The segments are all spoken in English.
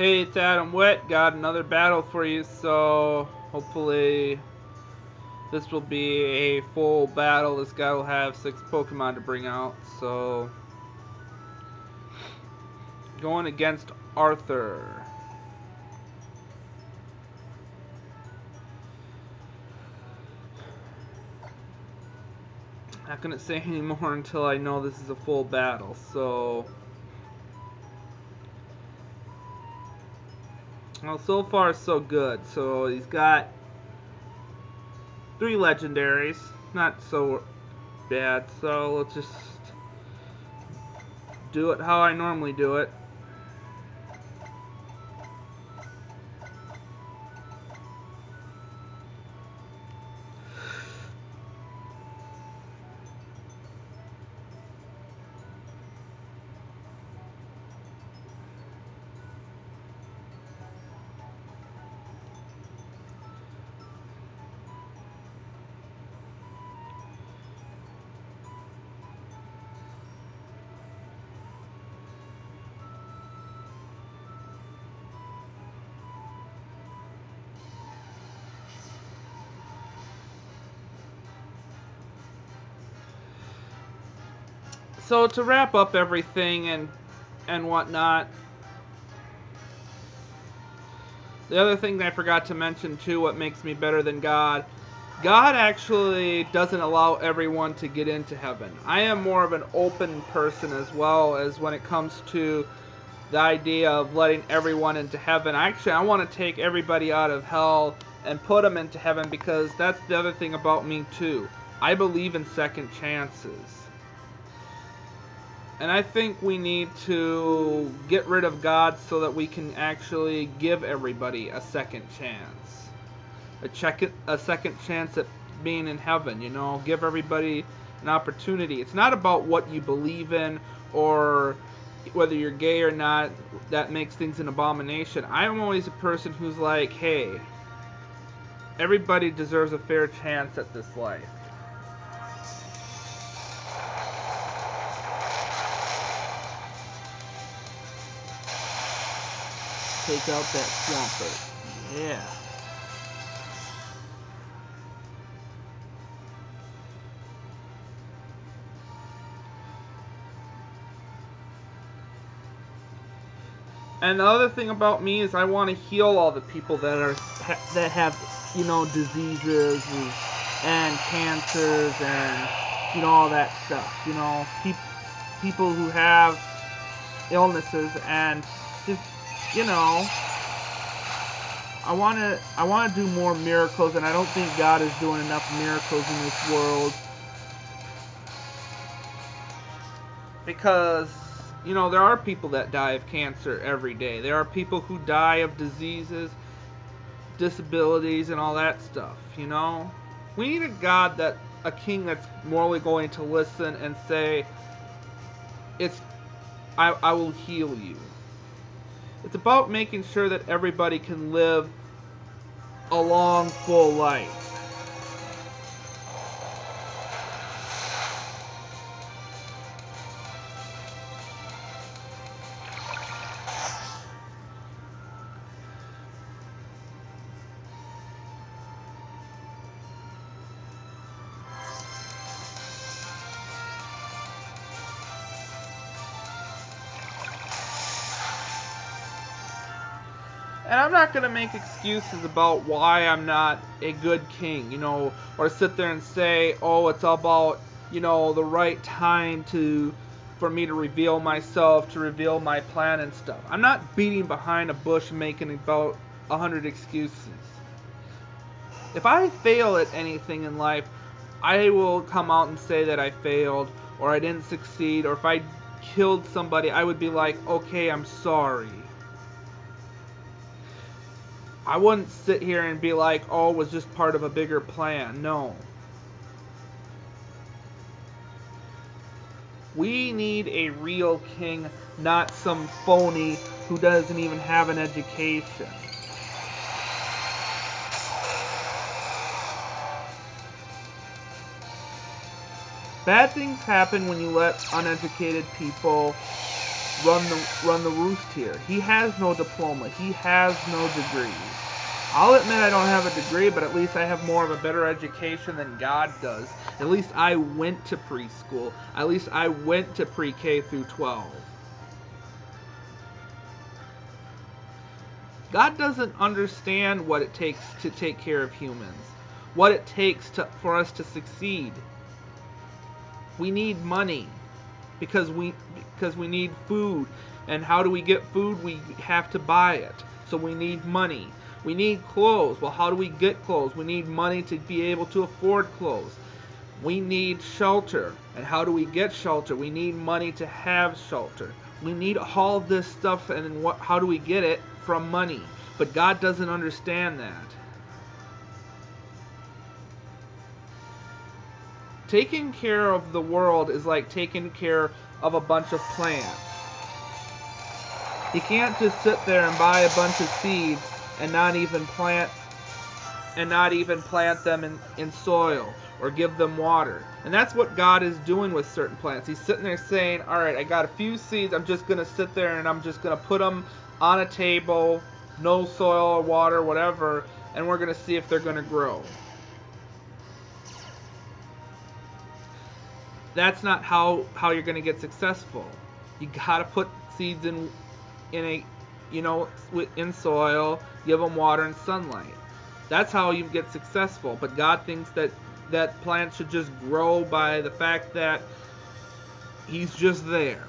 Hey, it's Adam Witt. Got another battle for you, so hopefully this will be a full battle. This guy will have 6 Pokemon to bring out, so going against Arthur. Not gonna say any more until I know this is a full battle, so well, so far so good. So he's got 3 legendaries, not so bad. So let's just do it how I normally do it. So to wrap up everything and whatnot, the other thing that I forgot to mention too, what makes me better than God, God actually doesn't allow everyone to get into heaven. I am more of an open person as well as when it comes to the idea of letting everyone into heaven. Actually, I want to take everybody out of hell and put them into heaven because that's the other thing about me too. I believe in second chances. And I think we need to get rid of God so that we can actually give everybody a second chance. A second chance at being in heaven, give everybody an opportunity. It's not about what you believe in or whether you're gay or not that makes things an abomination. I'm always a person who's like, hey, everybody deserves a fair chance at this life. Take out that Swampert. Yeah. And the other thing about me is I want to heal all the people that have diseases and cancers and all that stuff. People who have illnesses and just I want to do more miracles, and I don't think God is doing enough miracles in this world because there are people that die of cancer every day. There are people who die of diseases, disabilities, and all that stuff. We need a king that's morally going to listen and say, I will heal you. It's about making sure that everybody can live a long, full life. And I'm not going to make excuses about why I'm not a good king, or sit there and say, oh, it's about, the right time for me to reveal myself, to reveal my plan and stuff. I'm not beating behind a bush and making about 100 excuses. If I fail at anything in life, I will come out and say that I failed, or I didn't succeed, or if I killed somebody, I would be like, okay, I'm sorry. I wouldn't sit here and be like, oh, it was just part of a bigger plan. No. We need a real king, not some phony who doesn't even have an education. Bad things happen when you let uneducated people run the roost here. He has no diploma. He has no degree. I'll admit I don't have a degree, but at least I have more of a better education than God does. At least I went to preschool. At least I went to pre-K through 12. God doesn't understand what it takes to take care of humans, what it takes for us to succeed. We need money because we need food, and how do we get food? We have to buy it. So we need money. We need clothes. Well, how do we get clothes? We need money to be able to afford clothes. We need shelter. And how do we get shelter? We need money to have shelter. We need all this stuff, and how do we get it? From money. But God doesn't understand that. Taking care of the world is like taking care of a bunch of plants. You can't just sit there and buy a bunch of seeds and not even plant them in soil or give them water. And that's what God is doing with certain plants. He's sitting there saying, all right, I got a few seeds. I'm just going to sit there and I'm just going to put them on a table, no soil or water, whatever, and we're going to see if they're going to grow. That's not how you're going to get successful. You got to put seeds in soil, give them water and sunlight. That's how you get successful. But God thinks that plants should just grow by the fact that He's just there.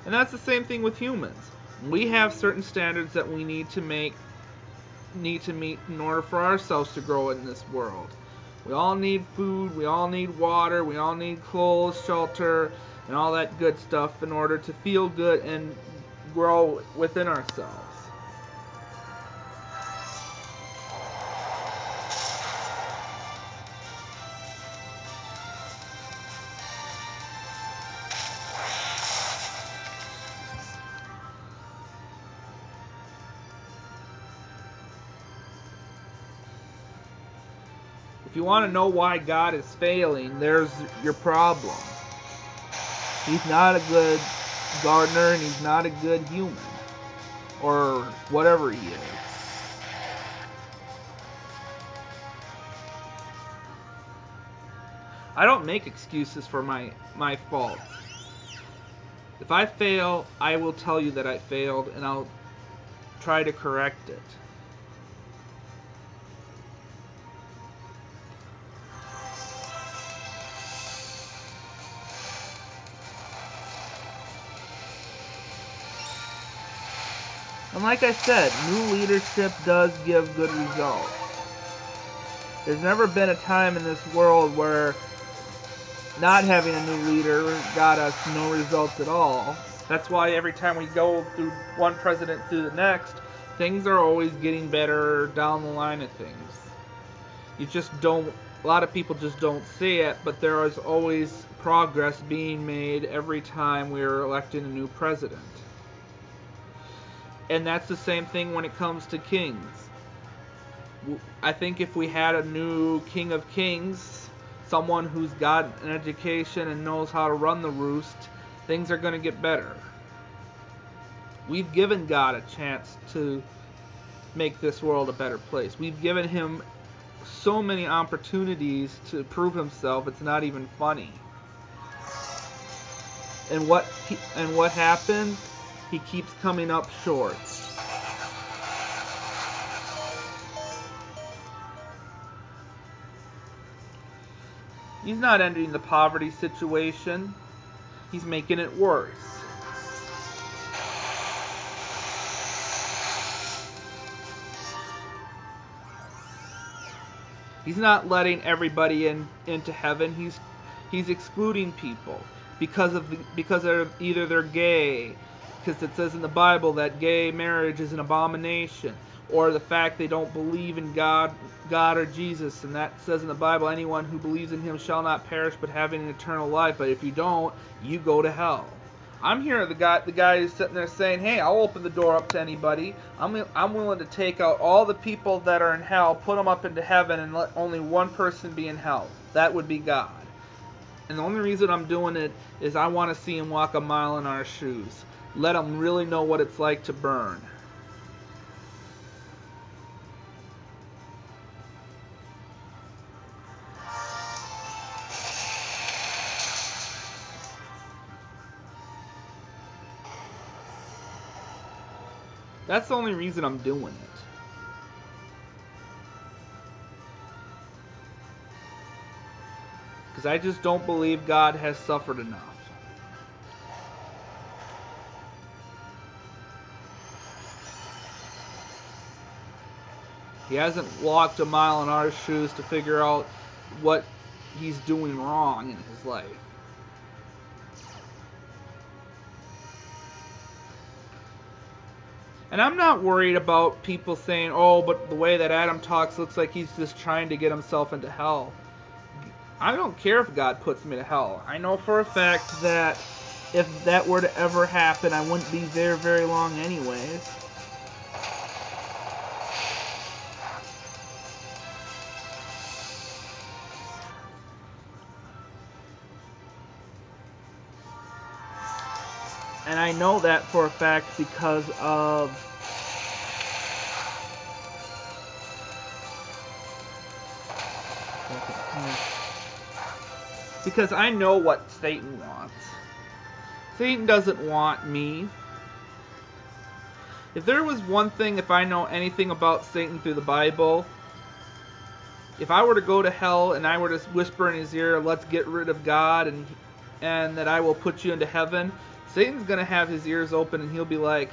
And that's the same thing with humans. We have certain standards that we need to meet in order for ourselves to grow in this world. We all need food, we all need water, we all need clothes, shelter, and all that good stuff in order to feel good and grow within ourselves. If you want to know why God is failing, there's your problem. He's not a good gardener and He's not a good human. Or whatever He is. I don't make excuses for my faults. If I fail, I will tell you that I failed and I'll try to correct it. And like I said, new leadership does give good results. There's never been a time in this world where not having a new leader got us no results at all. That's why every time we go through one president to the next, things are always getting better down the line of things. You just don't, a lot of people just don't see it, but there is always progress being made every time we're electing a new president. And that's the same thing when it comes to kings. I think if we had a new king of kings, someone who's got an education and knows how to run the roost, things are going to get better. We've given God a chance to make this world a better place. We've given Him so many opportunities to prove Himself, it's not even funny. And what happened? He keeps coming up short. He's not ending the poverty situation. He's making it worse. He's not letting everybody into heaven. He's excluding people because they're gay. Because it says in the Bible that gay marriage is an abomination, or the fact they don't believe in God or Jesus, and that says in the Bible, anyone who believes in Him shall not perish but have an eternal life. But if you don't, you go to hell. I'm here, the guy who's sitting there saying, hey, I'll open the door up to anybody. I'm willing to take out all the people that are in hell, put them up into heaven, and let only one person be in hell. That would be God. And the only reason I'm doing it is I want to see him walk a mile in our shoes. Let him really know what it's like to burn. That's the only reason I'm doing it. Because I just don't believe God has suffered enough. He hasn't walked a mile in our shoes to figure out what he's doing wrong in his life. And I'm not worried about people saying, oh, but the way that Adam talks looks like he's just trying to get himself into hell. I don't care if God puts me to hell. I know for a fact that if that were to ever happen, I wouldn't be there very long anyways. And I know that for a fact because of I know what Satan wants. Satan doesn't want me. If there was one thing, if I know anything about Satan through the Bible, if I were to go to hell and I were to whisper in his ear, let's get rid of God and that I will put you into heaven, Satan's going to have his ears open and he'll be like,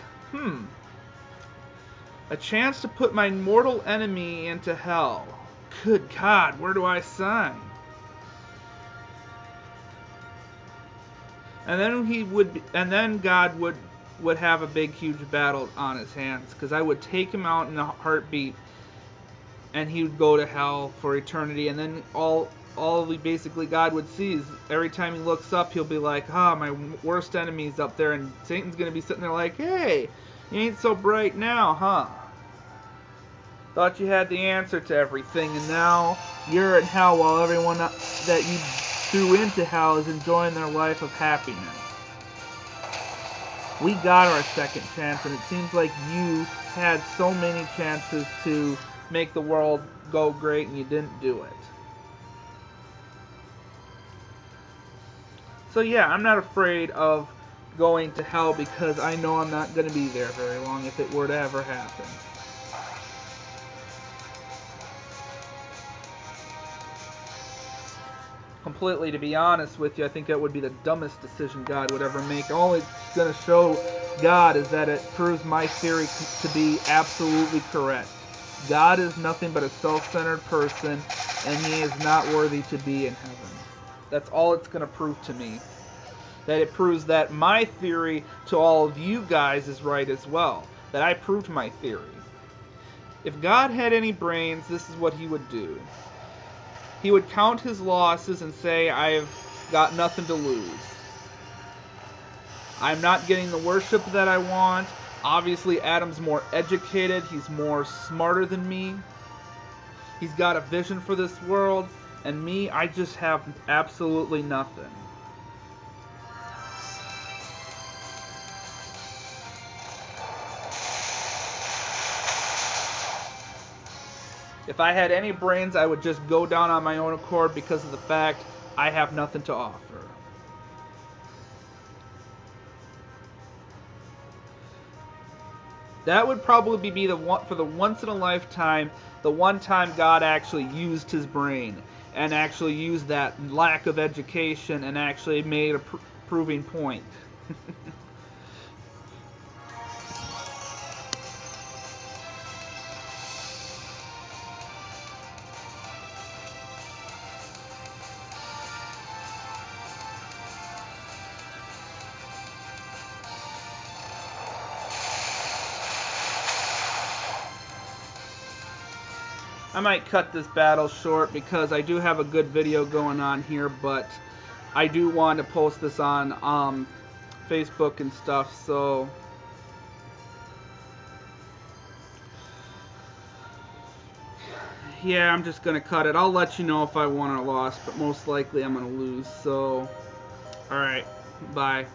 a chance to put my mortal enemy into hell. Good God, where do I sign? And then God would have a big, huge battle on his hands, because I would take him out in a heartbeat, and he would go to hell for eternity. And then all basically God would see is every time he looks up, he'll be like, my worst enemy's up there, and Satan's gonna be sitting there like, hey, you ain't so bright now, huh? Thought you had the answer to everything, and now you're in hell while everyone that you threw into hell is enjoying their life of happiness. We got our second chance, and it seems like you had so many chances to make the world go great, and you didn't do it. So yeah, I'm not afraid of going to hell because I know I'm not going to be there very long if it were to ever happen. Completely, to be honest with you, I think that would be the dumbest decision God would ever make. All it's going to show God is that it proves my theory to be absolutely correct. God is nothing but a self-centered person, and he is not worthy to be in heaven. That's all it's going to prove to me. That it proves that my theory to all of you guys is right as well. That I proved my theory. If God had any brains, this is what he would do. He would count his losses and say, I've got nothing to lose. I'm not getting the worship that I want. Obviously, Adam's more educated. He's more smarter than me. He's got a vision for this world. And me, I just have absolutely nothing. If I had any brains, I would just go down on my own accord because of the fact I have nothing to offer. That would probably be the one for the once in a lifetime, the one time God actually used his brain and actually used that lack of education and actually made a proving point. I might cut this battle short because I do have a good video going on here, but I do want to post this on Facebook and stuff, so yeah, I'm just going to cut it. I'll let you know if I won or lost, but most likely I'm going to lose. So, alright, bye.